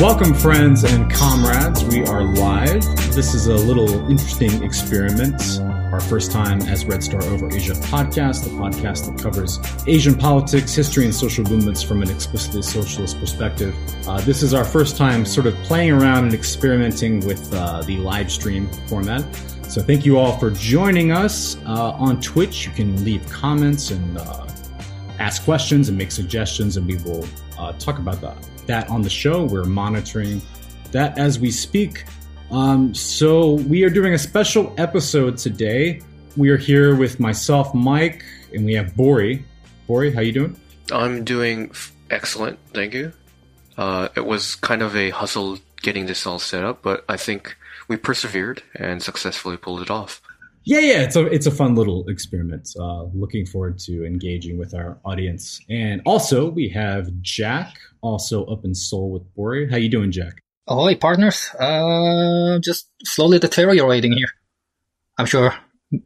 Welcome, friends and comrades. We are live. This is a little interesting experiment. Our first time as Red Star Over Asia podcast, the podcast that covers Asian politics, history, and social movements from an explicitly socialist perspective. This is our first time sort of playing around and experimenting with the live stream format. So thank you all for joining us on Twitch. You can leave comments and ask questions and make suggestions, and we will talk about that on the show. We're monitoring that as we speak. So we are doing a special episode today. We are here with myself, Mike, and we have Bori. Bori, how you doing? I'm doing excellent, thank you. It was kind of a hustle getting this all set up, but I think we persevered and successfully pulled it off. Yeah, it's a fun little experiment. Looking forward to engaging with our audience. And also, we have Jack, also up in Seoul with Bori. How you doing, Jack? Ahoy, partners. Just slowly deteriorating here. I'm sure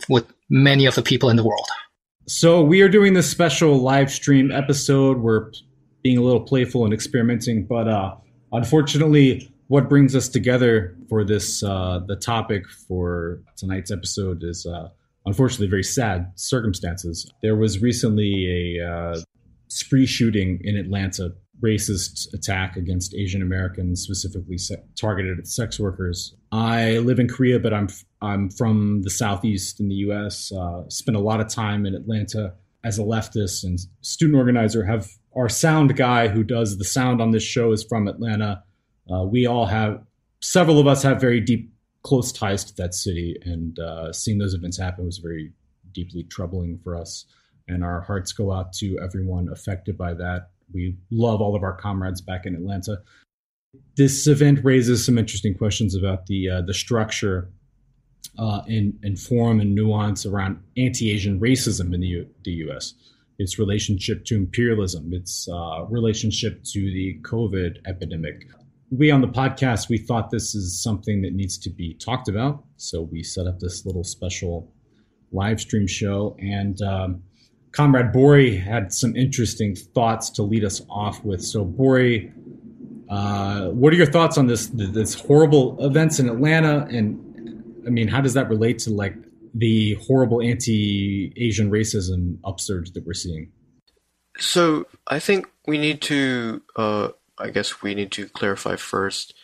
with many of the people in the world. So we are doing this special live stream episode. We're being a little playful and experimenting, but unfortunately, what brings us together for this, the topic for tonight's episode is unfortunately very sad circumstances. There was recently a spree shooting in Atlanta, racist attack against Asian Americans, specifically targeted at sex workers. I live in Korea, but I'm from the Southeast in the U.S. Spent a lot of time in Atlanta as a leftist and student organizer. Have our sound guy who does the sound on this show is from Atlanta. Several of us have very deep, close ties to that city, and seeing those events happen was very deeply troubling for us. And our hearts go out to everyone affected by that. We love all of our comrades back in Atlanta. This event raises some interesting questions about the structure and form and nuance around anti-Asian racism in the U.S., its relationship to imperialism, its relationship to the COVID epidemic. We on the podcast, we thought this is something that needs to be talked about. So we set up this little special live stream show. And Comrade Bori had some interesting thoughts to lead us off with. So Bori, what are your thoughts on this horrible events in Atlanta? And I mean, how does that relate to like the horrible anti-Asian racism upsurge that we're seeing? So I think we need to... I guess we need to clarify first.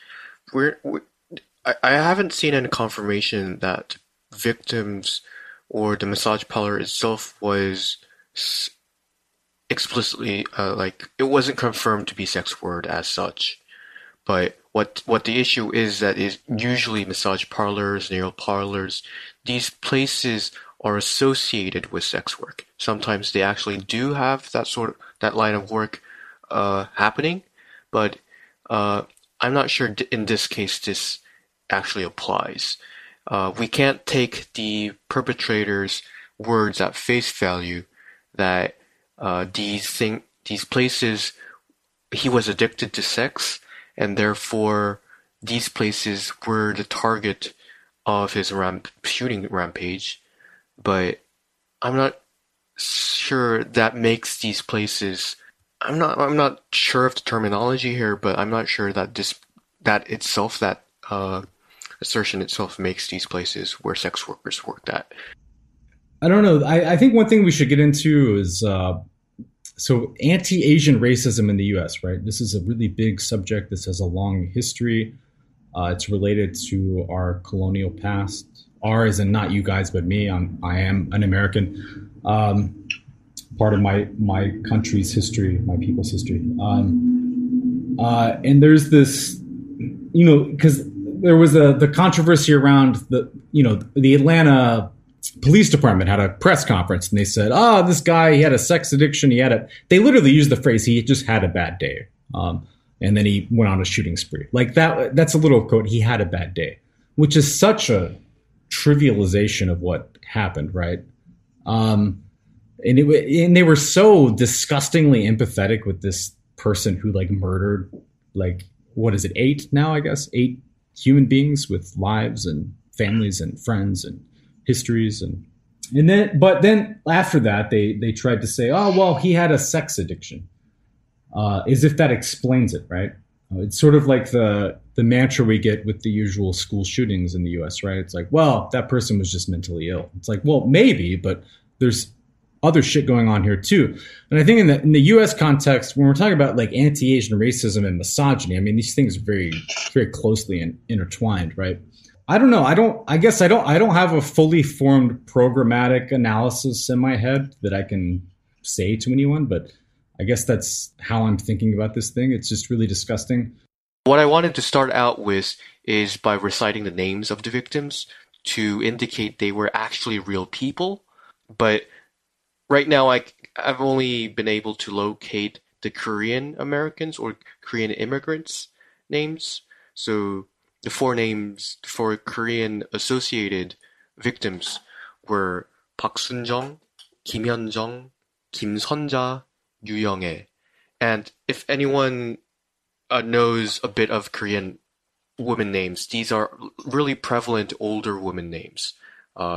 I haven't seen any confirmation that victims or the massage parlor itself was explicitly it wasn't confirmed to be sex work as such. But what the issue is that is usually massage parlors, nail parlors, these places are associated with sex work. Sometimes they actually do have that line of work happening. But I'm not sure in this case this actually applies. We can't take the perpetrator's words at face value that these places, he was addicted to sex, and therefore these places were the target of his shooting rampage. But I'm not sure that makes these places... I'm not sure of the terminology here, but I'm not sure that that assertion itself makes these places where sex workers worked at. I don't know. I think one thing we should get into is so anti-Asian racism in the U.S., right? This is a really big subject. This has a long history. It's related to our colonial past. Ours, and not you guys, but me. I am an American. Part of my country's history, my people's history. And there's this, because there was the controversy around the Atlanta Police Department had a press conference and they said, this guy, he had a sex addiction. They literally used the phrase, he just had a bad day. And then he went on a shooting spree. Like that's a little quote, he had a bad day, which is such a trivialization of what happened, right? And they were so disgustingly empathetic with this person who murdered, what is it, 8 now, I guess? 8 human beings with lives and families and friends and histories. But then after that, they tried to say, oh, well, he had a sex addiction. As if that explains it, right? It's sort of like the mantra we get with the usual school shootings in the U.S., right? It's like, well, that person was just mentally ill. It's like, well, maybe, but there's other shit going on here too. And I think in the U.S. context, when we're talking about like anti-Asian racism and misogyny, I mean, these things are very closely intertwined, right? I don't know. I guess I don't have a fully formed programmatic analysis in my head that I can say to anyone, but I guess that's how I'm thinking about this thing. It's just really disgusting. What I wanted to start out with is by reciting the names of the victims to indicate they were actually real people. But right now, I've only been able to locate the Korean Americans or Korean immigrants' names. So the four names for Korean associated victims were Park Sun-jung, Kim Hyun-jung, Kim Sun-ja, Yu Young-ae. And if anyone knows a bit of Korean women names, these are really prevalent older women names.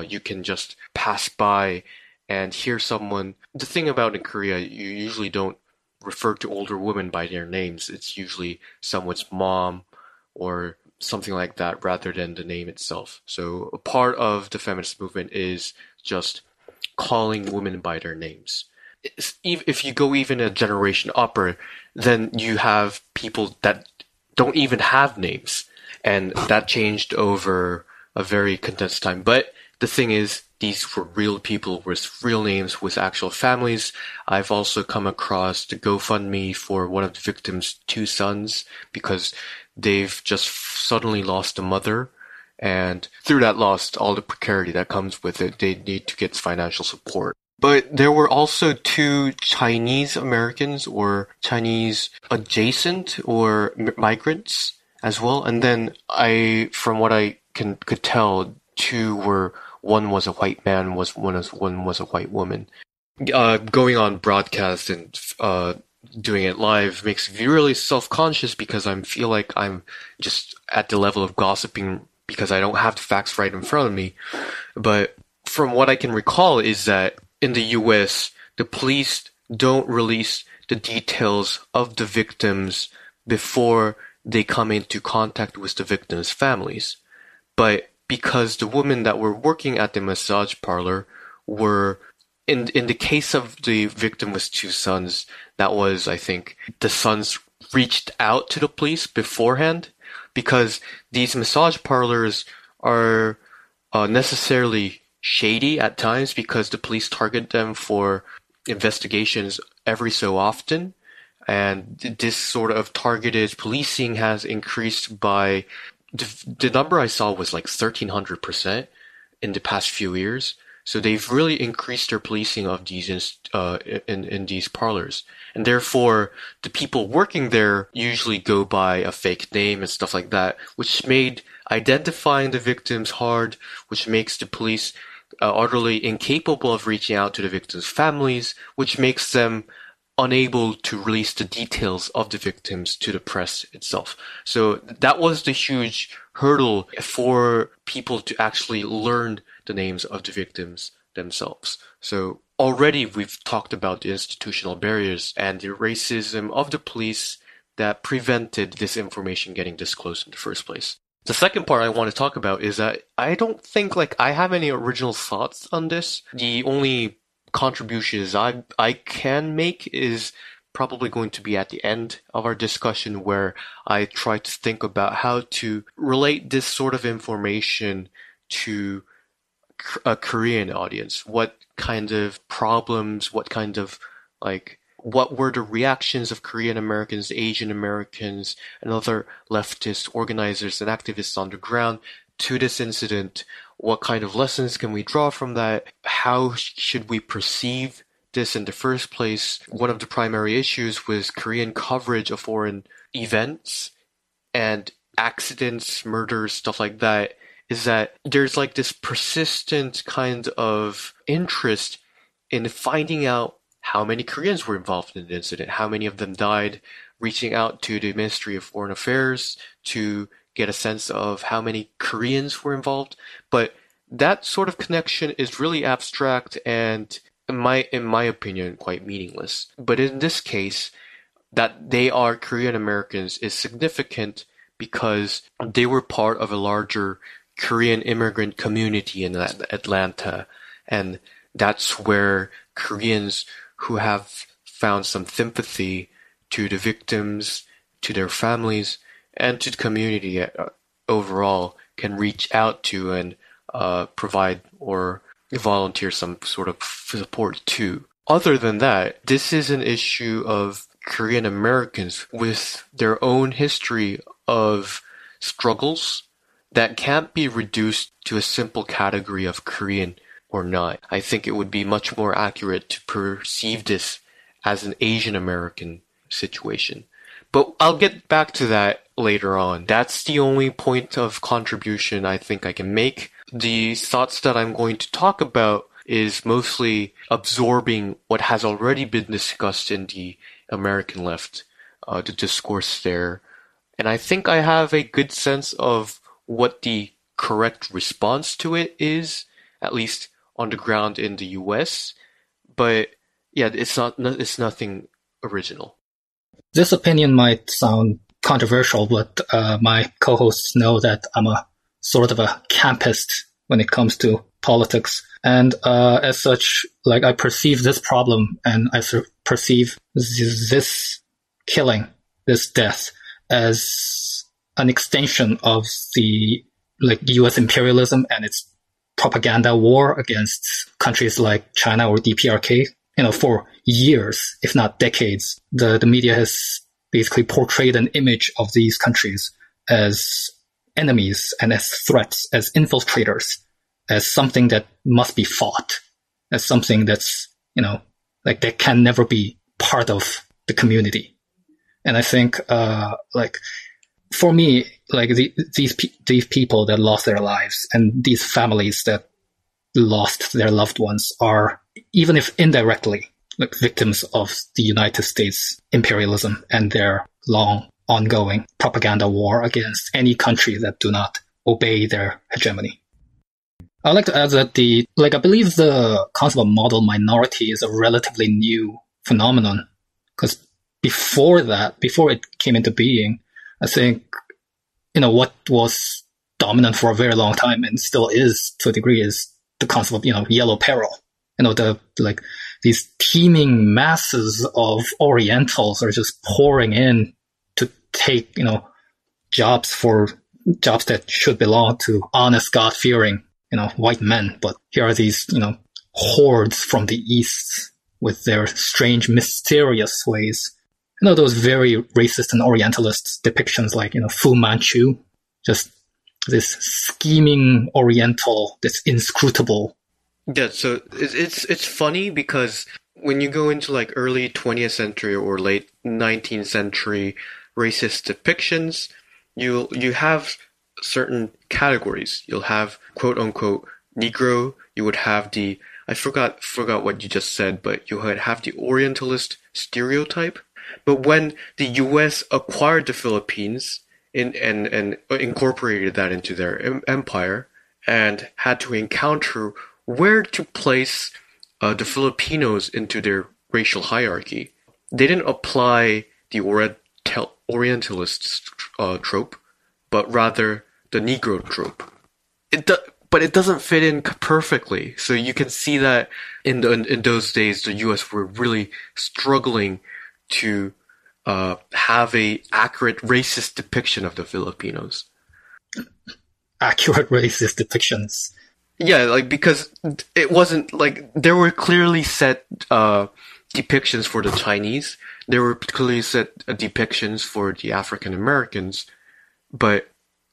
You can just pass by and hear someone. The thing about in Korea, you usually don't refer to older women by their names. It's usually someone's mom or something like that rather than the name itself. So a part of the feminist movement is just calling women by their names. If you go even a generation upper, then you have people that don't even have names. And that changed over a very condensed time. But the thing is, these were real people with real names, with actual families. I've also come across the GoFundMe for one of the victims' two sons because they've just suddenly lost a mother. And through that loss, all the precarity that comes with it, they need to get financial support. But there were also two Chinese Americans or Chinese adjacent or migrants as well. And then from what I could tell, two were, one was a white man, one was a white woman. Going on broadcast and doing it live makes me really self-conscious because I feel like I'm just at the level of gossiping because I don't have the facts right in front of me. But from what I can recall is that in the US, the police don't release the details of the victims before they come into contact with the victims' families. But because the women that were working at the massage parlor were, in the case of the victim with two sons, that was, I think, the sons reached out to the police beforehand because these massage parlors are necessarily shady at times because the police target them for investigations every so often. And this sort of targeted policing has increased by, the number I saw was like 1,300% in the past few years. So they've really increased their policing of these in these parlors. And therefore, the people working there usually go by a fake name and stuff like that, which made identifying the victims hard, which makes the police utterly incapable of reaching out to the victims' families, which makes them unable to release the details of the victims to the press itself. So that was the huge hurdle for people to actually learn the names of the victims themselves. So already we've talked about the institutional barriers and the racism of the police that prevented this information getting disclosed in the first place. The second part I want to talk about is that I don't think I have any original thoughts on this. The only contributions I can make is probably going to be at the end of our discussion where I try to think about how to relate this sort of information to a Korean audience. What kind of problems, what were the reactions of Korean Americans, Asian Americans, and other leftist organizers and activists on the ground to this incident? What kind of lessons can we draw from that? How should we perceive this in the first place? One of the primary issues was Korean coverage of foreign events and accidents, murders, stuff like that, is that there's this persistent kind of interest in finding out how many Koreans were involved in the incident, how many of them died, reaching out to the Ministry of Foreign Affairs to get a sense of how many Koreans were involved. But that sort of connection is really abstract and, in my opinion, quite meaningless. But in this case, that they are Korean Americans is significant because they were part of a larger Korean immigrant community in Atlanta. And that's where Koreans who have found some sympathy to the victims, to their families, and to the community overall can reach out to and provide or volunteer some sort of support to. Other than that, this is an issue of Korean Americans with their own history of struggles that can't be reduced to a simple category of Korean or not. I think it would be much more accurate to perceive this as an Asian American situation. But I'll get back to that later on. That's the only point of contribution I think I can make. The thoughts that I'm going to talk about is mostly absorbing what has already been discussed in the American left, the discourse there. And I think I have a good sense of what the correct response to it is, at least on the ground in the US. But yeah, it's nothing original. This opinion might sound controversial, but my co-hosts know that I'm a sort of a campist when it comes to politics. And as such, like, I perceive this problem and I perceive this killing, this death, as an extension of the US imperialism and its propaganda war against countries like China or DPRK. For years, if not decades, the media has basically portrayed an image of these countries as enemies and as threats, as infiltrators, as something that must be fought, as something that's, that can never be part of the community. And I think, for me, these people that lost their lives and these families that lost their loved ones are, even if indirectly, victims of the United States imperialism and their long ongoing propaganda war against any country that do not obey their hegemony. I'd like to add that I believe the concept of model minority is a relatively new phenomenon, because before it came into being, I think, what was dominant for a very long time and still is to a degree is the concept of, yellow peril. These teeming masses of Orientals are just pouring in to take, jobs that should belong to honest, God-fearing, white men. But here are these, hordes from the East with their strange, mysterious ways. Those very racist and Orientalist depictions like, Fu Manchu, just this scheming Oriental, this inscrutable. Yeah, so it's funny because when you go into early 20th century or late 19th century racist depictions, you have certain categories. You'll have quote unquote Negro. You would have I forgot what you just said, but you would have the Orientalist stereotype. But when the U.S. acquired the Philippines and incorporated that into their empire and had to encounter where to place the Filipinos into their racial hierarchy, they didn't apply the Orientalist trope, but rather the Negro trope. But it doesn't fit in perfectly. So you can see that in those days, the U.S. were really struggling to have a accurate racist depiction of the Filipinos. Accurate racist depictions. Yeah, because it wasn't there were clearly set depictions for the Chinese. There were clearly set depictions for the African Americans, but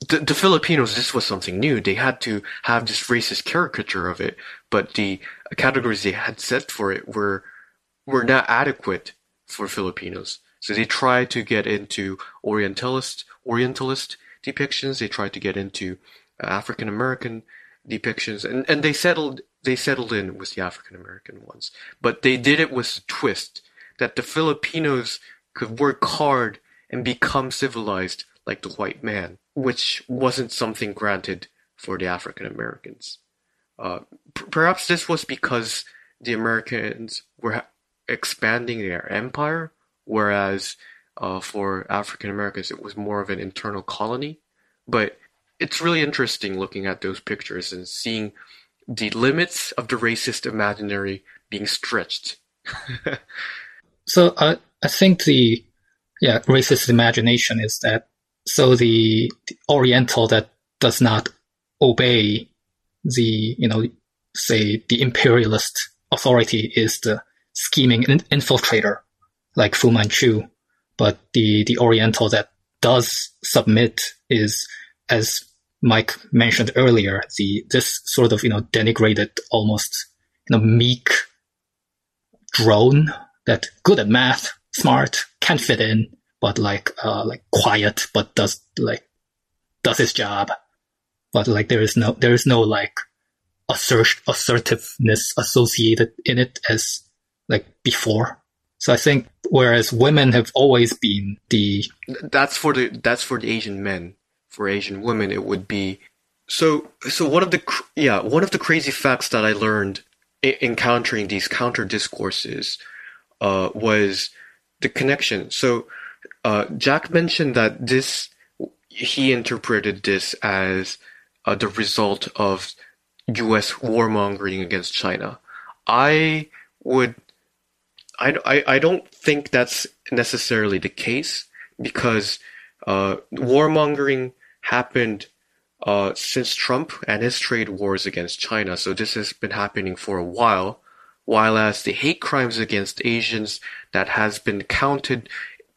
the Filipinos, this was something new. They had to have this racist caricature of it, but the categories they had set for it were not adequate for Filipinos. So they tried to get into Orientalist depictions. They tried to get into African American depictions, and they settled in with the African American ones. But they did it with a twist that the Filipinos could work hard and become civilized like the white man, which wasn't something granted for the African Americans. Perhaps this was because the Americans were expanding their empire, whereas for African Americans, it was more of an internal colony. But it's really interesting looking at those pictures and seeing the limits of the racist imaginary being stretched. So I think the racist imagination is that the Oriental that does not obey the say the imperialist authority is the scheming infiltrator like Fu Manchu, but the Oriental that does submit is, as Mike mentioned earlier, this sort of denigrated, almost meek drone that good at math, smart, can't fit in, but like quiet, but does his job. But like there is no like assertiveness associated in it as like before. So I think whereas women have always been that's for the Asian men. For Asian women, it would be so one of the crazy facts that I learned encountering these counter discourses was the connection. So Jack mentioned that he interpreted this as the result of U.S. warmongering against China. I don't think that's necessarily the case, because warmongering happened since Trump and his trade wars against China. So this has been happening for a while, as the hate crimes against Asians that has been counted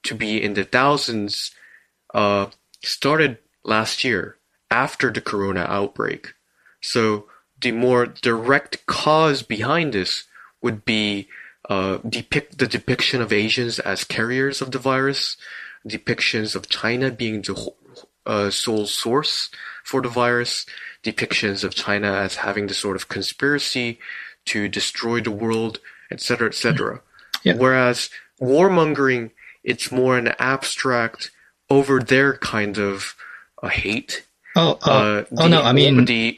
to be in the thousands started last year after the corona outbreak. So the more direct cause behind this would be the depiction of Asians as carriers of the virus, depictions of China being the sole source for the virus, depictions of China as having the sort of conspiracy to destroy the world, etc., etc. Yeah. Whereas warmongering, it's more an abstract, over there kind of hate. No, I mean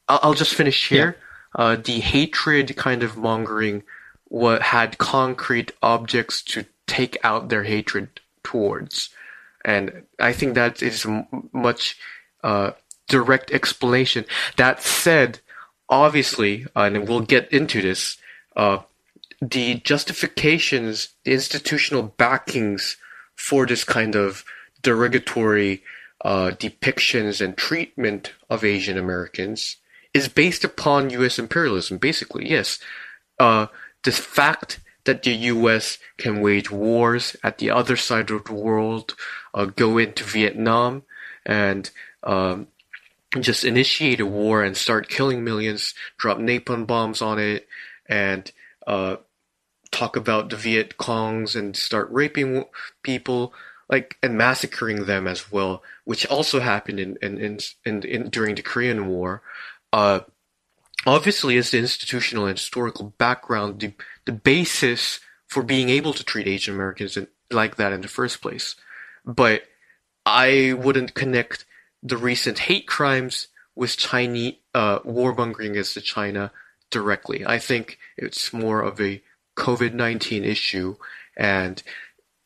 I'll just finish here. Yeah. The hatred kind of mongering had concrete objects to take out their hatred towards. And I think that is a much direct explanation. That said, obviously, and we'll get into this, the justifications, the institutional backings for this kind of derogatory depictions and treatment of Asian Americans is based upon U.S. imperialism, basically, yes. The fact that the U.S. can wage wars at the other side of the world, go into Vietnam and just initiate a war and start killing millions, drop napalm bombs on it, and talk about the Viet Congs and start raping people, and massacring them as well, which also happened in during the Korean War. Obviously, is the institutional and historical background the basis for being able to treat Asian Americans like that in the first place. But I wouldn't connect the recent hate crimes with Chinese warmongering against China directly. I think it's more of a COVID-19 issue, and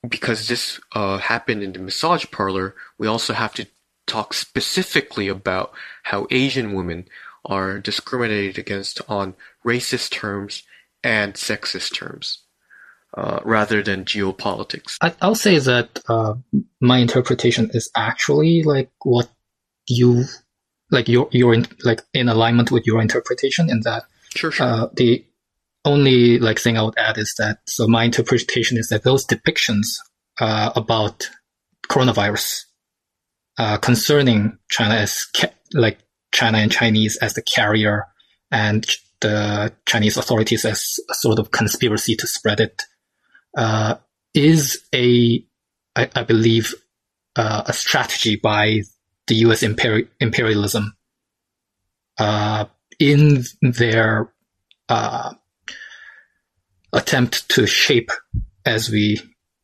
because this happened in the massage parlor, we also have to talk specifically about how Asian women are discriminated against on racist terms and sexist terms, rather than geopolitics. I'll say that my interpretation is actually what you you're in alignment with your interpretation, in that Sure. The only thing I would add is that, so my interpretation is that those depictions about coronavirus concerning China as China and Chinese as the carrier, and the Chinese authorities as a sort of conspiracy to spread it, is I believe a strategy by the U.S. imperialism in their attempt to shape, as we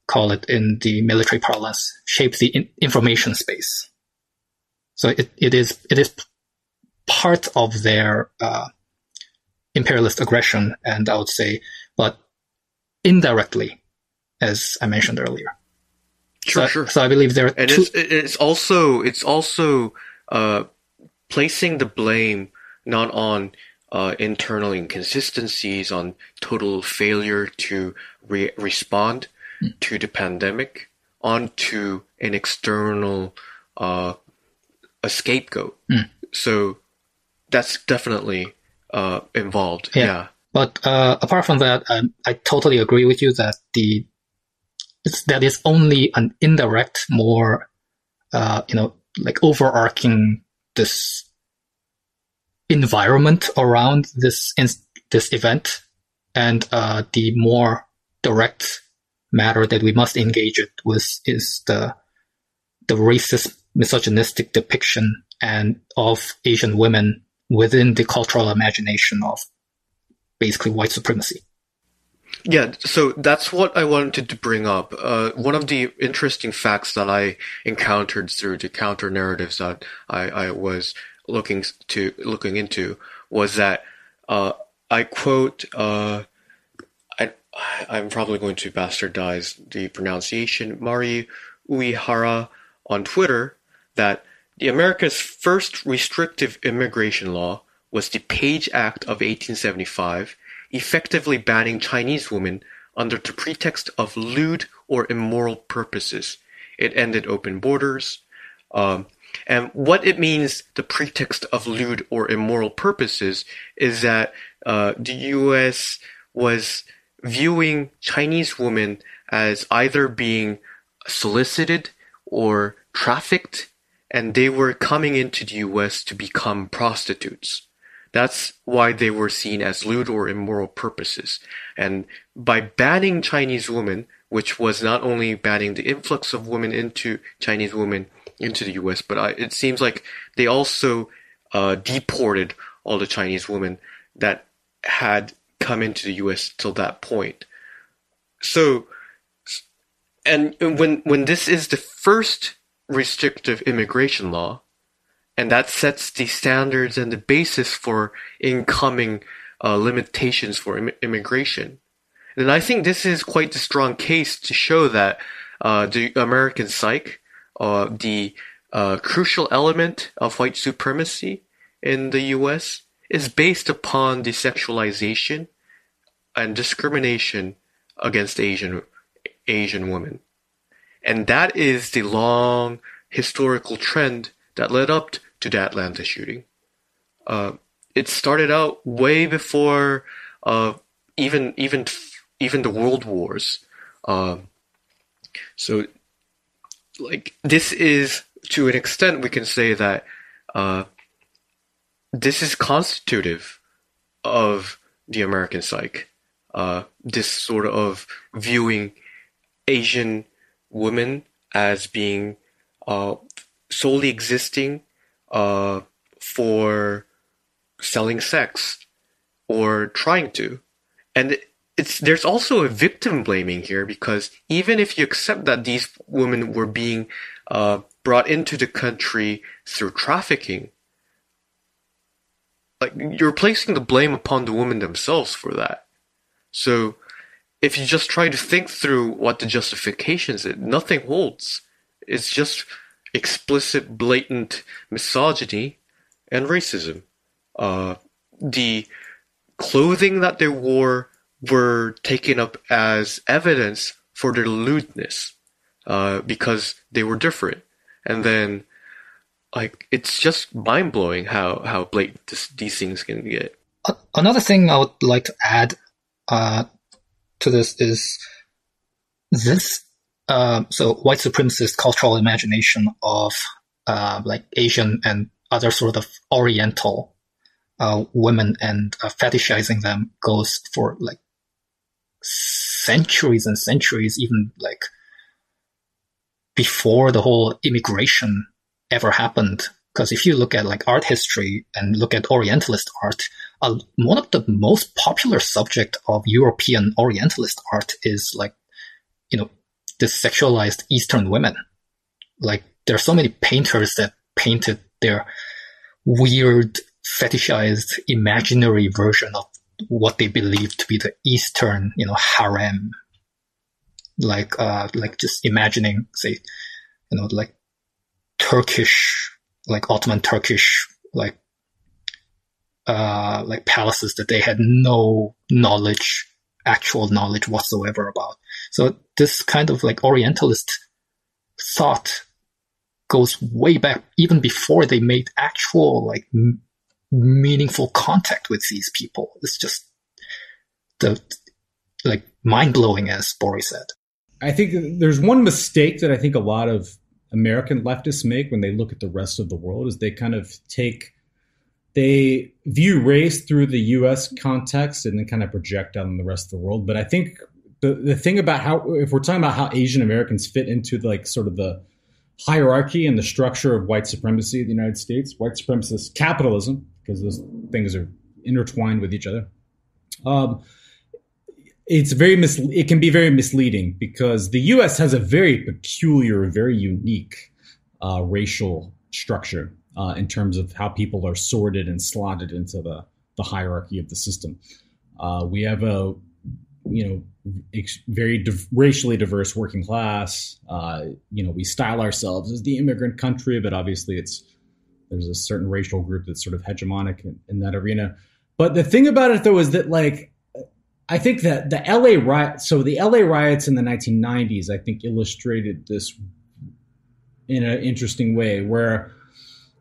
call it in the military parlance, shape the information space. So it is part of their imperialist aggression, and I would say, but indirectly, as I mentioned earlier. Sure. So I believe there are and two. It's also placing the blame not on internal inconsistencies, on total failure to respond to the pandemic, onto an external a scapegoat. So that's definitely involved. Yeah. But apart from that, I totally agree with you that that is only an indirect, more like overarching this environment around this event, and the more direct matter that we must engage it with is the racist, misogynistic depiction of Asian women within the cultural imagination of basically white supremacy. Yeah, so that's what I wanted to bring up. One of the interesting facts that I encountered through the counter narratives that I was looking into was that I quote, I'm probably going to bastardize the pronunciation, Mari Uehara on Twitter, that America's first restrictive immigration law was the Page Act of 1875, effectively banning Chinese women under the pretext of lewd or immoral purposes. It ended open borders. And what it means, the pretext of lewd or immoral purposes, is that the U.S. was viewing Chinese women as either being solicited or trafficked, and they were coming into the U.S. to become prostitutes. That's why they were seen as lewd or immoral purposes. And by banning Chinese women, which was not only banning the influx of Chinese women into the U.S., but it seems like they also deported all the Chinese women that had come into the U.S. till that point. So, and when this is the first restrictive immigration law, and that sets the standards and the basis for incoming limitations for immigration. And I think this is quite a strong case to show that the American psyche, the crucial element of white supremacy in the U.S., is based upon the sexualization and discrimination against Asian women. And that is the long historical trend that led up to the Atlanta shooting. It started out way before even the World Wars. So, like, this is, to an extent, we can say that this is constitutive of the American psyche. This sort of viewing Asian women as being solely existing for selling sex or trying to. And there's also a victim blaming here, because even if you accept that these women were being brought into the country through trafficking, like, you're placing the blame upon the women themselves for that. So if you just try to think through what the justifications is, nothing holds. It's just explicit, blatant misogyny and racism. The clothing that they wore were taken up as evidence for their lewdness, because they were different. And then, like, it's just mind-blowing how blatant these things can get. Another thing I would like to add to this is this. So white supremacist cultural imagination of like Asian and other sort of Oriental women and fetishizing them goes for like centuries and centuries, even like before the whole immigration ever happened. Because if you look at like art history and look at Orientalist art, one of the most popular subject of European Orientalist art is like, this sexualized Eastern women. Like, there are so many painters that painted their weird, fetishized, imaginary version of what they believed to be the Eastern, harem. like just imagining, say, like Turkish, like Ottoman Turkish, like palaces that they had no actual knowledge whatsoever about. So this kind of like Orientalist thought goes way back, even before they made actual like meaningful contact with these people. It's just like mind-blowing, as Boris said. I think there's one mistake that I think a lot of American leftists make when they look at the rest of the world is they view race through the U.S. context and then kind of project out on the rest of the world. But I think the thing about if we're talking about how Asian Americans fit into like sort of the hierarchy and the structure of white supremacy in the United States, white supremacist capitalism, because those things are intertwined with each other. It can be very misleading because the U.S. has a very peculiar, very unique racial structure in terms of how people are sorted and slotted into the hierarchy of the system. We have a very racially diverse working class. We style ourselves as the immigrant country, but obviously there's a certain racial group that's sort of hegemonic in that arena. But the thing about it, though, is that like I think that the LA riots in the 1990s, I think, illustrated this in an interesting way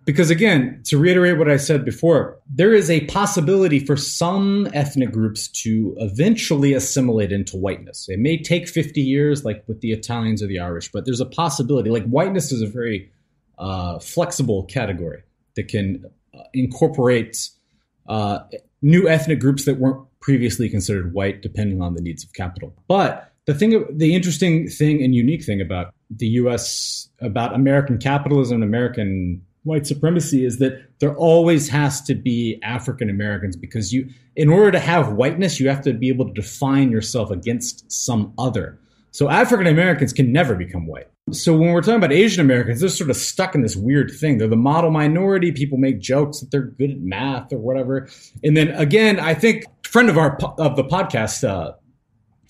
because again, to reiterate what I said before, there is a possibility for some ethnic groups to eventually assimilate into whiteness. It may take 50 years, like with the Italians or the Irish, but there's a possibility. Like whiteness is a very flexible category that can incorporate new ethnic groups that weren't previously considered white, depending on the needs of capital. But the interesting thing and unique thing about the U.S., about American capitalism, American white supremacy, is that there always has to be African Americans, because in order to have whiteness, you have to be able to define yourself against some other. So African Americans can never become white. So when we're talking about Asian Americans, they're sort of stuck in this weird thing. They're the model minority. People make jokes that they're good at math or whatever. And then again, I think a friend of the podcast,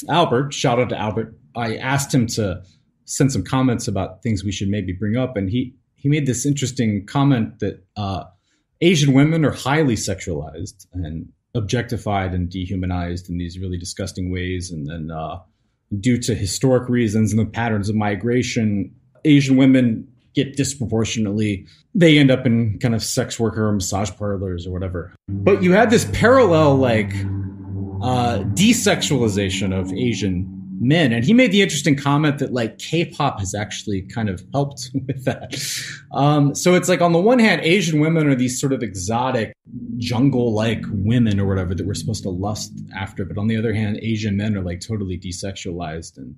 Albert, shout out to Albert, I asked him to send some comments about things we should maybe bring up. And he made this interesting comment that Asian women are highly sexualized and objectified and dehumanized in these really disgusting ways. And then due to historic reasons and the patterns of migration, Asian women get disproportionately, they end up in kind of sex worker or massage parlors or whatever. But you had this parallel like desexualization of Asian men. And he made the interesting comment that like K-pop has actually kind of helped with that. So it's like on the one hand, Asian women are these sort of exotic jungle-like women or whatever that we're supposed to lust after. But on the other hand, Asian men are like totally desexualized and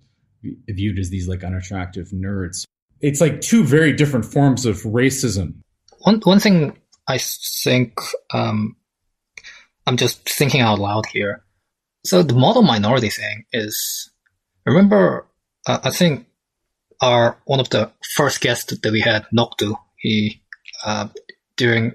viewed as these like unattractive nerds. It's like two very different forms of racism. One thing I think, I'm just thinking out loud here. So the model minority thing is, remember, I think one of the first guests that we had, Nokdu, he, during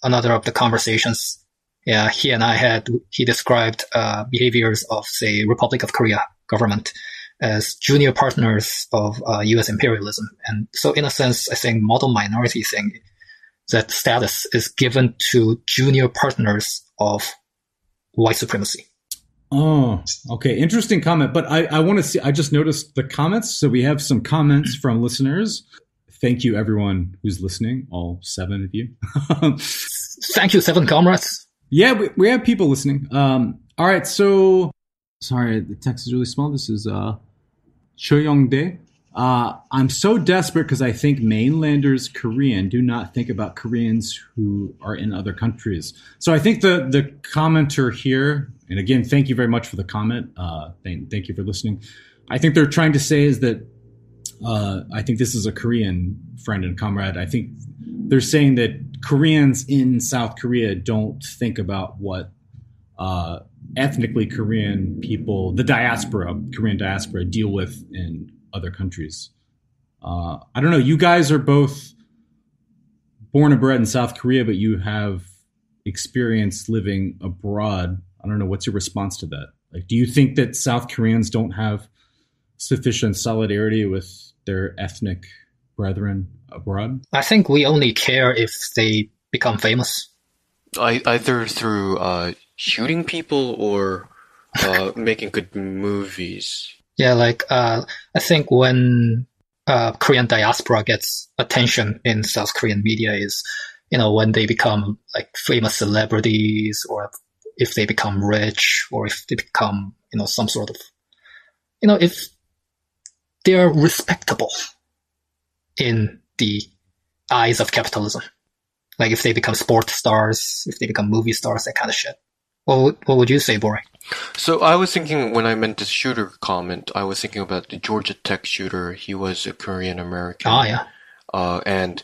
another of the conversations, he and I had, he described, behaviors of, say, Republic of Korea government as junior partners of, US imperialism. And so in a sense, I think model minority thing, that status is given to junior partners of white supremacy. Oh, okay. Interesting comment. But I want to see, I just noticed the comments. So we have some comments from listeners. Thank you, everyone who's listening, all 7 of you. Thank you, 7 comrades. Yeah, we have people listening. All right. So, sorry, the text is really small. This is Cho Young-dae. I'm so desperate because I think mainlanders Korean do not think about Koreans who are in other countries. So I think the commenter here, and again, thank you very much for the comment. Thank you for listening. I think they're trying to say is that I think this is a Korean friend and comrade. I think they're saying that Koreans in South Korea don't think about what ethnically Korean people, the diaspora, Korean diaspora, deal with in other countries. I don't know. You guys are both born and bred in South Korea, but you have experience living abroad. I don't know. What's your response to that? Like, do you think that South Koreans don't have sufficient solidarity with their ethnic brethren abroad? I think we only care if they become famous. Either through shooting people or making good movies. Yeah, I think when Korean diaspora gets attention in South Korean media is, when they become like famous celebrities, or if they become rich, or if they become, some sort of, if they're respectable in the eyes of capitalism. Like if they become sports stars, if they become movie stars, that kind of shit. What would you say, Bori? So I was thinking, when I meant the shooter comment, I was thinking about the Georgia Tech shooter. He was a Korean American. Oh, yeah. And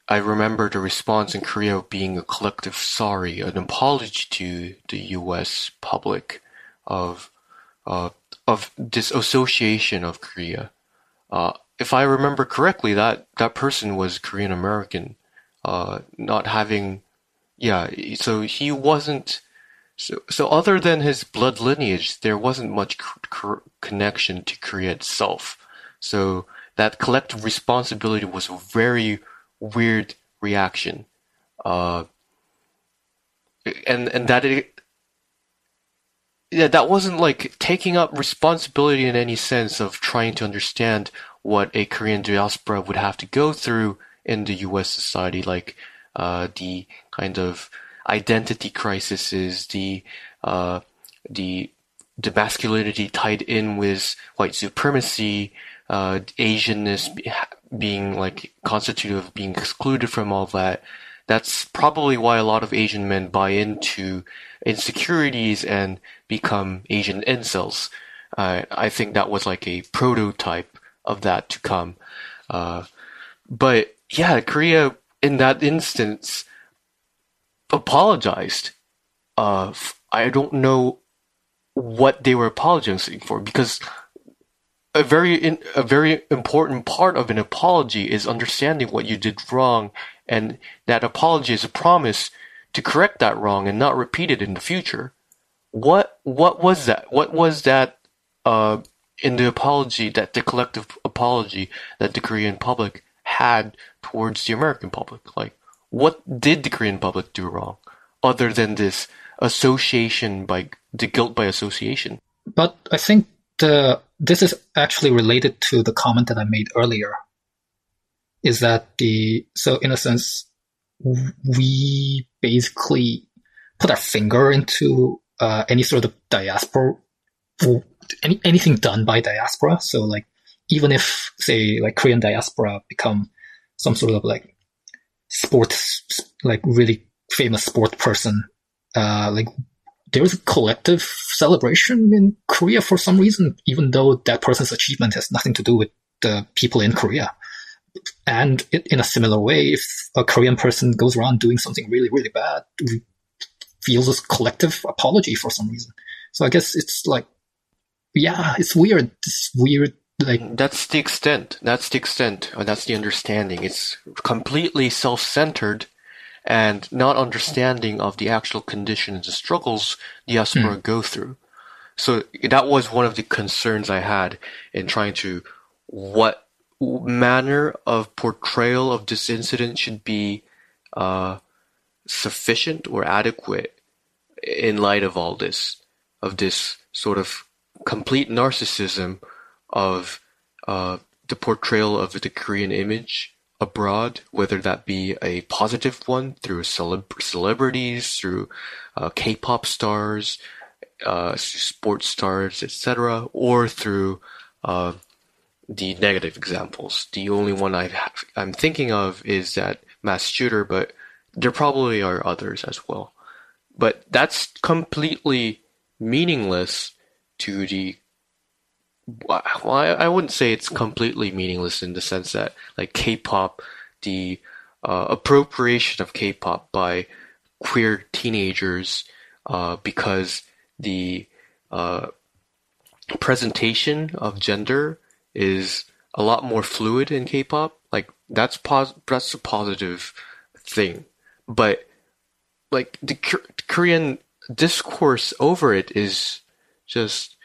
I remember the response in Korea being a collective sorry, an apology to the U.S. public of this association of Korea. If I remember correctly, that person was Korean American, not having, so he wasn't. So other than his blood lineage, there wasn't much connection to Korea itself. So that collective responsibility was a very weird reaction, and that wasn't like taking up responsibility in any sense of trying to understand what a Korean diaspora would have to go through in the U.S. society, like the kind of identity crises, the masculinity tied in with white supremacy, Asianness being like constitutive of being excluded from all that. That's probably why a lot of Asian men buy into insecurities and become Asian incels. I think that was like a prototype of that to come. But yeah, Korea in that instance apologized. I don't know what they were apologizing for, because a very important part of an apology is understanding what you did wrong, and that apology is a promise to correct that wrong and not repeat it in the future. What was that? What was that in the apology, that the collective apology that the Korean public had towards the American public? Like, what did the Korean public do wrong, other than this association the guilt by association? But I think this is actually related to the comment that I made earlier. Is that so in a sense, we basically put our finger into any sort of diaspora, anything done by diaspora. So like, even if, say, like Korean diaspora become some sort of like sports, like really famous sport person, like there's a collective celebration in Korea for some reason, even though that person's achievement has nothing to do with the people in Korea. And in a similar way, if a Korean person goes around doing something really, really bad, we feel this collective apology for some reason. So I guess it's like, yeah, it's weird. It's weird. Like, that's the extent. That's the understanding. It's completely self-centered and not understanding of the actual conditions and struggles diaspora go through. So that was one of the concerns I had in trying to, what manner of portrayal of this incident should be sufficient or adequate in light of all this, of this sort of complete narcissism of the portrayal of the Korean image abroad, whether that be a positive one through celebrities, through K-pop stars, sports stars, etc., or through the negative examples. The only one I'm thinking of is that mass shooter, but there probably are others as well. But that's completely meaningless to the... Well, I wouldn't say it's completely meaningless in the sense that, like, K-pop, the appropriation of K-pop by queer teenagers, because the presentation of gender is a lot more fluid in K-pop. Like, that's a positive thing. But, like, the Korean discourse over it is just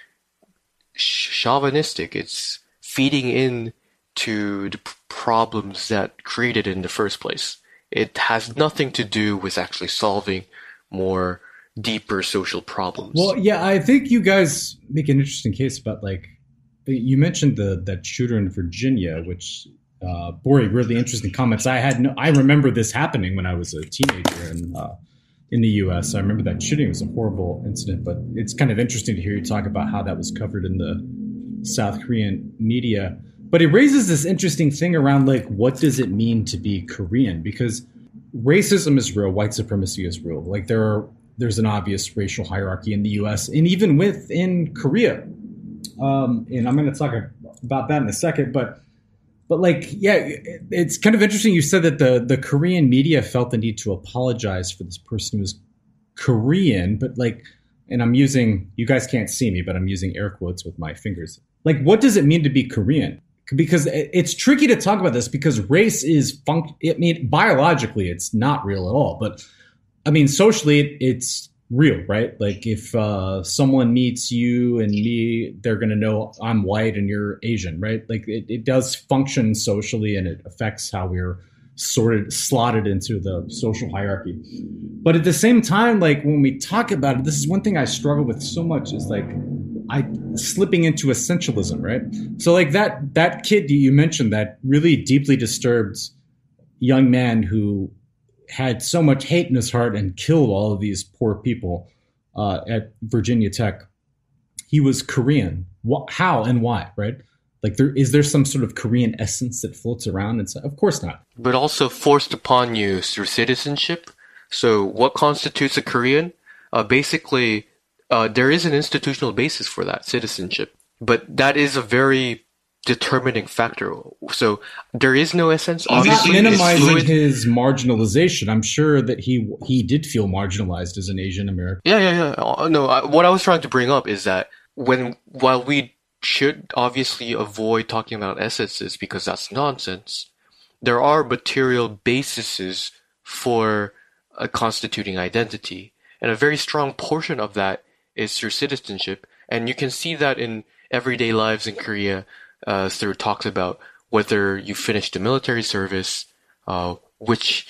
chauvinistic. It's feeding in to the problems that created it in the first place. It has nothing to do with actually solving more deeper social problems. Well, yeah, I think you guys make an interesting case about, like, you mentioned that shooter in Virginia, which Bori, really interesting comments. I remember this happening when I was a teenager in the U.S. I remember that shooting was a horrible incident, but it's kind of interesting to hear you talk about how that was covered in the South Korean media. But it raises this interesting thing around, like, what does it mean to be Korean? Because racism is real, white supremacy is real. Like, there's an obvious racial hierarchy in the U.S. and even within Korea. And I'm going to talk about that in a second, but like, yeah, it's kind of interesting. You said that the Korean media felt the need to apologize for this person who was Korean, but like, and you guys can't see me, but I'm using air quotes with my fingers. Like, what does it mean to be Korean? Because it's tricky to talk about this because race is biologically, it's not real at all. But I mean, socially, it's real, right? Like, if someone meets you and me, they're going to know I'm white and you're Asian, right? Like, it does function socially, and it affects how we're slotted into the social hierarchy. But at the same time, like, when we talk about it, this is one thing I struggle with so much, is like slipping into essentialism, right? So like that kid you mentioned, that really deeply disturbed young man who had so much hate in his heart and killed all of these poor people at Virginia Tech. He was Korean. How and why, right? Like, is there some sort of Korean essence that floats around? And of course not. But also forced upon you through citizenship. So what constitutes a Korean? Basically, there is an institutional basis for that, citizenship. But that is a very determining factor. So there is no essence. I'm Obviously, not minimizing his marginalization. I'm sure that he did feel marginalized as an Asian American. Yeah. No, what I was trying to bring up is that while we should obviously avoid talking about essences because that's nonsense, there are material bases for constituting identity. And a very strong portion of that is through citizenship. And you can see that in everyday lives in Korea through talks about whether you finished the military service, which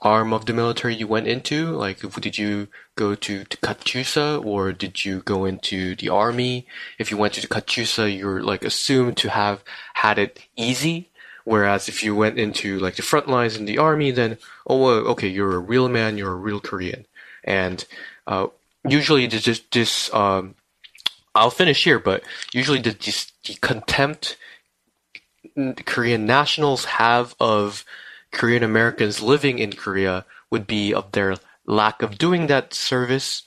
arm of the military you went into. Like, did you go to Katyusha or did you go into the army? If you went to Katyusha, you're like assumed to have had it easy. Whereas if you went into like the front lines in the army, then, oh, well, okay, you're a real man, you're a real Korean. And usually I'll finish here, but usually the contempt Korean nationals have of Korean Americans living in Korea would be of their lack of doing that service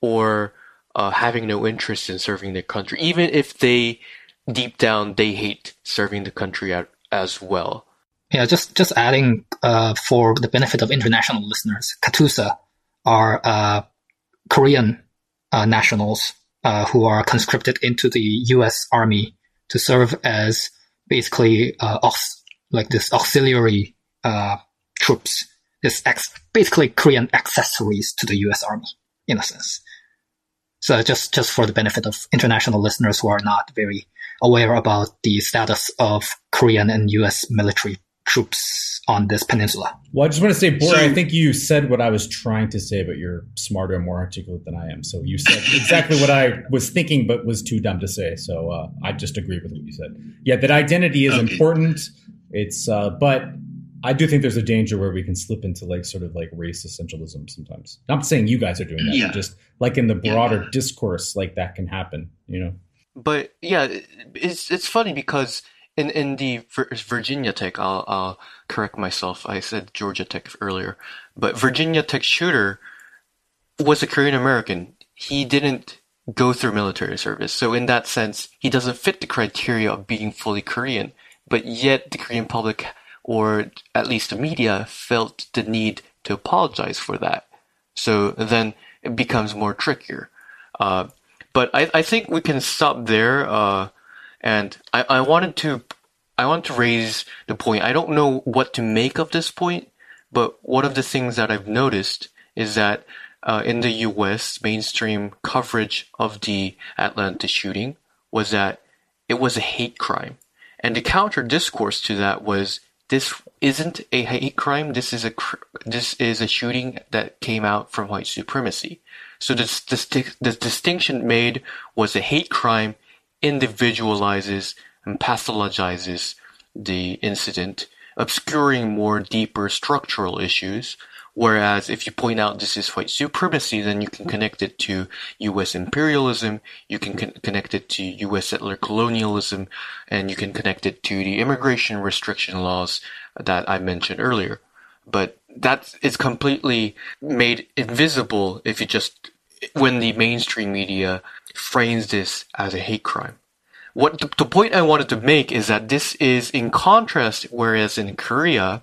or having no interest in serving their country, even if deep down they hate serving the country as well. Yeah, just adding for the benefit of international listeners, Katyusha are Korean nationals who are conscripted into the U.S. Army to serve as basically this auxiliary troops, basically Korean accessories to the U.S. Army, in a sense. So just for the benefit of international listeners who are not very aware about the status of Korean and U.S. military troops on this peninsula. Well, I just want to say, Bora, I think you said what I was trying to say, but you're smarter and more articulate than I am. So you said exactly what I was thinking, but was too dumb to say. So I just agree with what you said. Yeah, that identity is important. It's but I do think there's a danger where we can slip into like sort of like race essentialism sometimes. Not saying you guys are doing that, but just like in the broader discourse, like that can happen, you know? But yeah, it's funny because in the Virginia Tech, I'll correct myself. I said Georgia Tech earlier, but Virginia Tech shooter was a Korean American. He didn't go through military service. So in that sense, he doesn't fit the criteria of being fully Korean, but yet the Korean public, or at least the media, felt the need to apologize for that. So then it becomes more trickier. But I think we can stop there. And I wanted to raise the point. I don't know what to make of this point, but one of the things that I've noticed is that in the U.S., mainstream coverage of the Atlanta shooting was that it was a hate crime. And the counter discourse to that was, this isn't a hate crime. This is a shooting that came out from white supremacy. So the distinction made was a hate crime individualizes and pathologizes the incident, obscuring more deeper structural issues. Whereas if you point out this is white supremacy, then you can connect it to U.S. imperialism, you can connect it to U.S. settler colonialism, and you can connect it to the immigration restriction laws that I mentioned earlier. But that is completely made invisible when the mainstream media frames this as a hate crime. The point I wanted to make is that this is in contrast, whereas in Korea,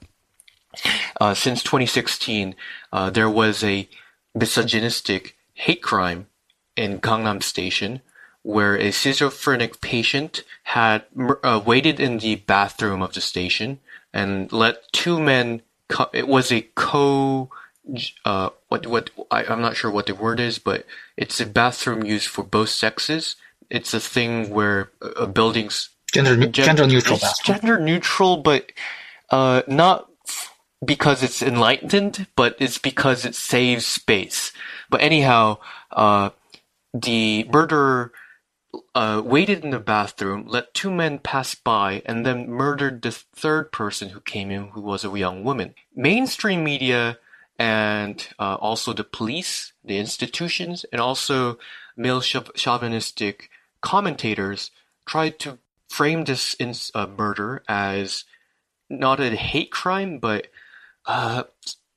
since 2016, there was a misogynistic hate crime in Gangnam Station where a schizophrenic patient had waited in the bathroom of the station and let two men. It was a I'm not sure what the word is, but it's a bathroom used for both sexes. It's a thing where buildings gender neutral bathroom. Gender neutral, but not because it's enlightened, but it's because it saves space. But anyhow, the murderer waited in the bathroom, let two men pass by, and then murdered the third person who came in, who was a young woman. Mainstream media and also the police, the institutions, and also male chauvinistic commentators tried to frame this murder as not a hate crime, but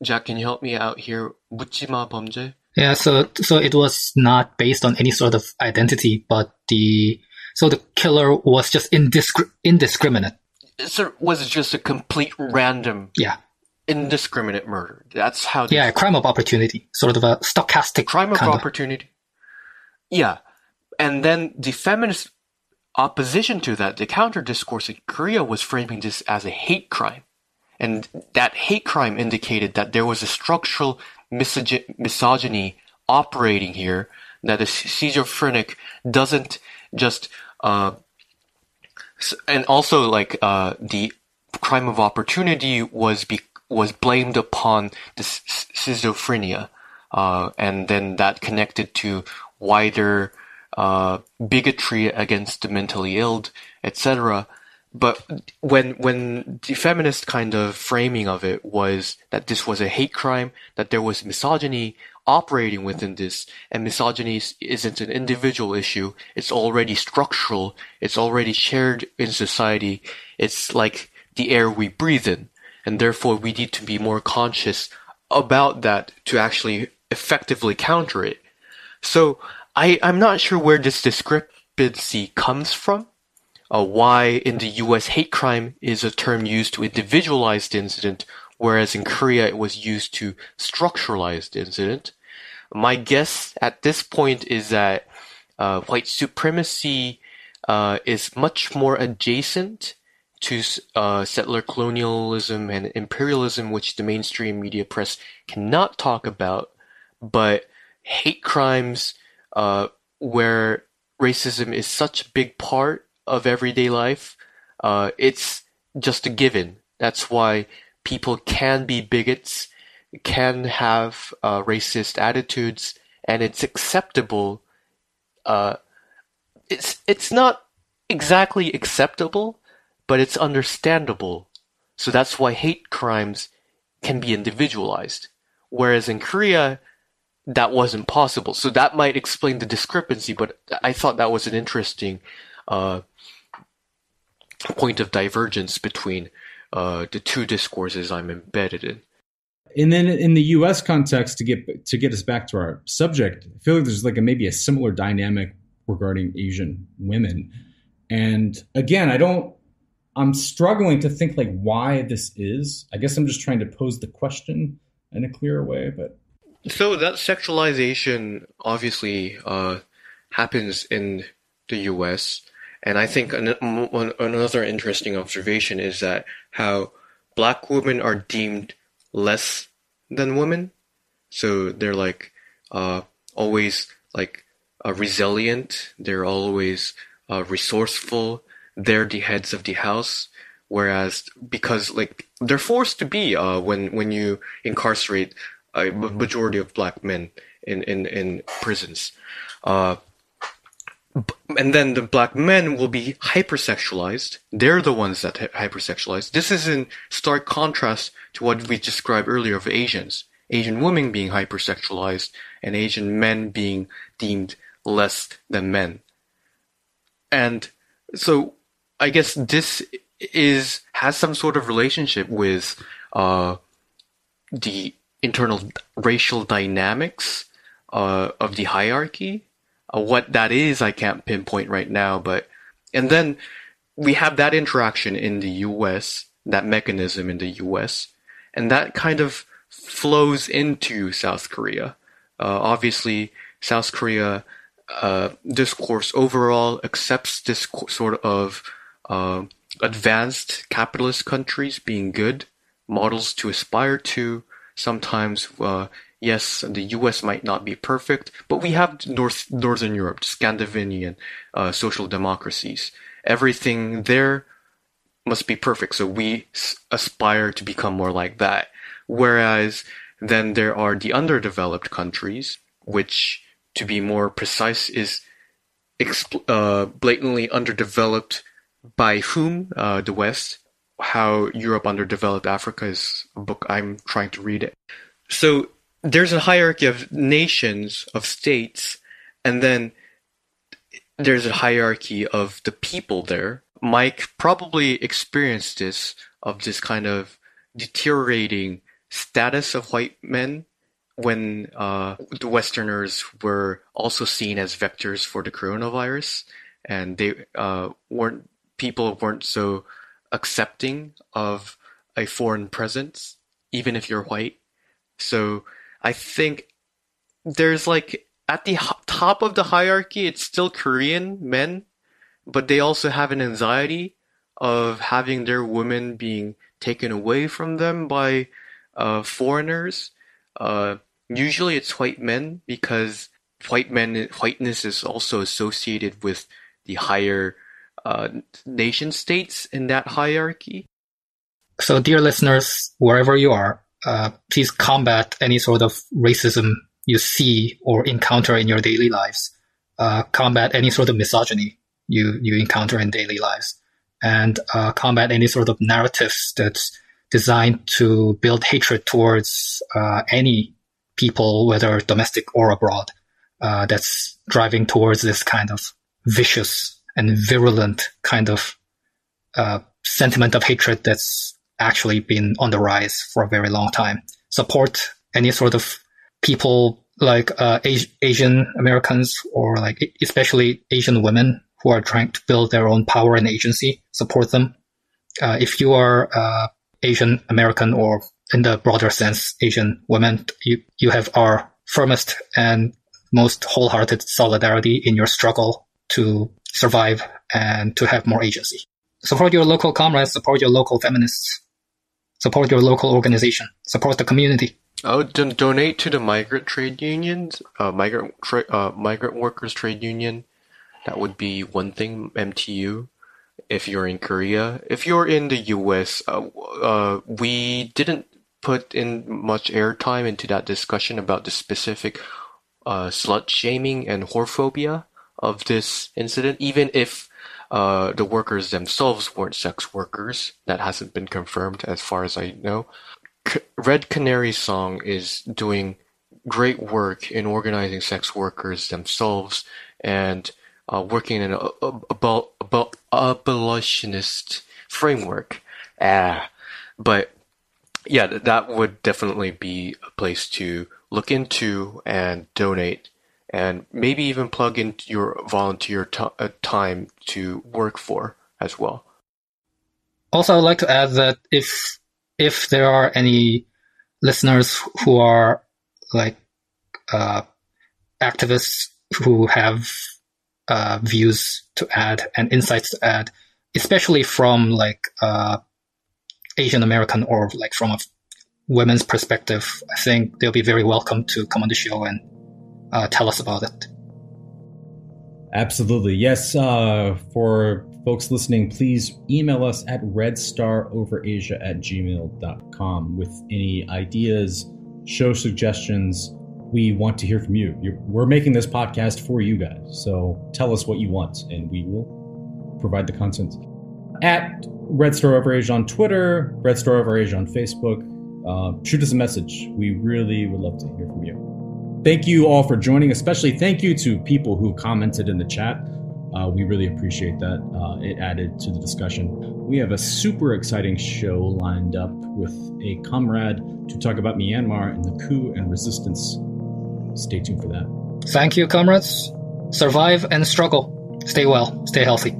Jack, can you help me out here? 묻지마 범죄? Yeah, so it was not based on any sort of identity, but the killer was just indiscriminate. So was just a complete random, indiscriminate murder. That's how. Yeah, crime of opportunity, sort of a stochastic crime of opportunity. Yeah, and then the feminist opposition to that, the counter discourse in Korea was framing this as a hate crime. And that hate crime indicated that there was a structural misogyny operating here, that a schizophrenic doesn't just, and also the crime of opportunity was blamed upon the schizophrenia, and then that connected to wider bigotry against the mentally ill, etc. But when the feminist kind of framing of it was that this was a hate crime, that there was misogyny operating within this, and misogyny isn't an individual issue, it's already structural, it's already shared in society, it's like the air we breathe in, and therefore we need to be more conscious about that to actually effectively counter it. So I'm not sure where this discrepancy comes from. Why in the US hate crime is a term used to individualize the incident, whereas in Korea it was used to structuralize the incident. My guess at this point is that white supremacy is much more adjacent to settler colonialism and imperialism, which the mainstream media press cannot talk about, but hate crimes where racism is such a big part of everyday life, it's just a given. That's why people can be bigots, can have racist attitudes, and it's acceptable. It's not exactly acceptable, but it's understandable. So that's why hate crimes can be individualized. Whereas in Korea, that wasn't possible. So that might explain the discrepancy, but I thought that was an interesting point of divergence between the two discourses I'm embedded in. And then in the U.S. context, to get us back to our subject, I feel like there's maybe a similar dynamic regarding Asian women. And again, I'm struggling to think why this is. I guess I'm just trying to pose the question in a clearer way. But so that sexualization obviously happens in the U.S. And I think another interesting observation is that how black women are deemed less than women. So they're always resilient. They're always resourceful. They're the heads of the house. Whereas, because like they're forced to be when you incarcerate a majority of black men in prisons. And then the black men will be hypersexualized. They're the ones that hypersexualize. This is in stark contrast to what we described earlier of Asians. Asian women being hypersexualized and Asian men being deemed less than men. And so I guess this has some sort of relationship with the internal racial dynamics of the hierarchy. What that is, I can't pinpoint right now, and then we have that interaction in the US, that mechanism in the US, and that kind of flows into South Korea. Obviously, South Korea discourse overall accepts this sort of advanced capitalist countries being good, models to aspire to. Sometimes, yes, the US might not be perfect, but we have Northern Europe, Scandinavian social democracies. Everything there must be perfect, so we aspire to become more like that. Whereas then there are the underdeveloped countries, which, to be more precise, is blatantly underdeveloped by whom? The West. How Europe underdeveloped Africa is a book I'm trying to read. So there's a hierarchy of nations, of states, and then there's a hierarchy of the people there. Mike probably experienced this, of this kind of deteriorating status of white men when the Westerners were also seen as vectors for the coronavirus, and people weren't so accepting of a foreign presence, even if you're white. So I think there's like at the top of the hierarchy, it's still Korean men, but they also have an anxiety of having their women being taken away from them by foreigners. Usually it's white men, because whiteness is also associated with the higher nation states in that hierarchy. So, dear listeners, wherever you are, please combat any sort of racism you see or encounter in your daily lives. Combat any sort of misogyny you encounter in daily lives, and combat any sort of narratives that's designed to build hatred towards any people, whether domestic or abroad, that's driving towards this kind of vicious and virulent kind of sentiment of hatred that's actually been on the rise for a very long time. Support any sort of people like Asian Americans, or like especially Asian women who are trying to build their own power and agency. Support them. If you are Asian American, or in the broader sense Asian women, you have our firmest and most wholehearted solidarity in your struggle to survive and to have more agency. Support your local comrades, support your local feminists, support your local organization, support the community. Oh, donate to the migrant trade unions, migrant workers trade union. That would be one thing, MTU. If you're in Korea, if you're in the US, we didn't put in much airtime into that discussion about the specific slut shaming and whorephobia of this incident, even if the workers themselves weren't sex workers. That hasn't been confirmed as far as I know. Red Canary Song is doing great work in organizing sex workers themselves and working in an abolitionist framework. But yeah, that would definitely be a place to look into and donate, and maybe even plug into your volunteer time to work for as well. Also, I'd like to add that if there are any listeners who are like activists who have views to add and insights to add, especially from like Asian American or like from a women's perspective, I think they'll be very welcome to come on the show and tell us about it. Absolutely. Yes. For folks listening, please email us at redstaroverasia@gmail.com with any ideas, show suggestions. We want to hear from you. We're making this podcast for you guys. So tell us what you want and we will provide the content. At Red Star Over Asia on Twitter, Red Star Over Asia on Facebook. Shoot us a message. We really would love to hear from you. Thank you all for joining, especially thank you to people who commented in the chat. We really appreciate that. It added to the discussion. We have a super exciting show lined up with a comrade to talk about Myanmar and the coup and resistance. Stay tuned for that. Thank you, comrades. Survive and struggle. Stay well. Stay healthy.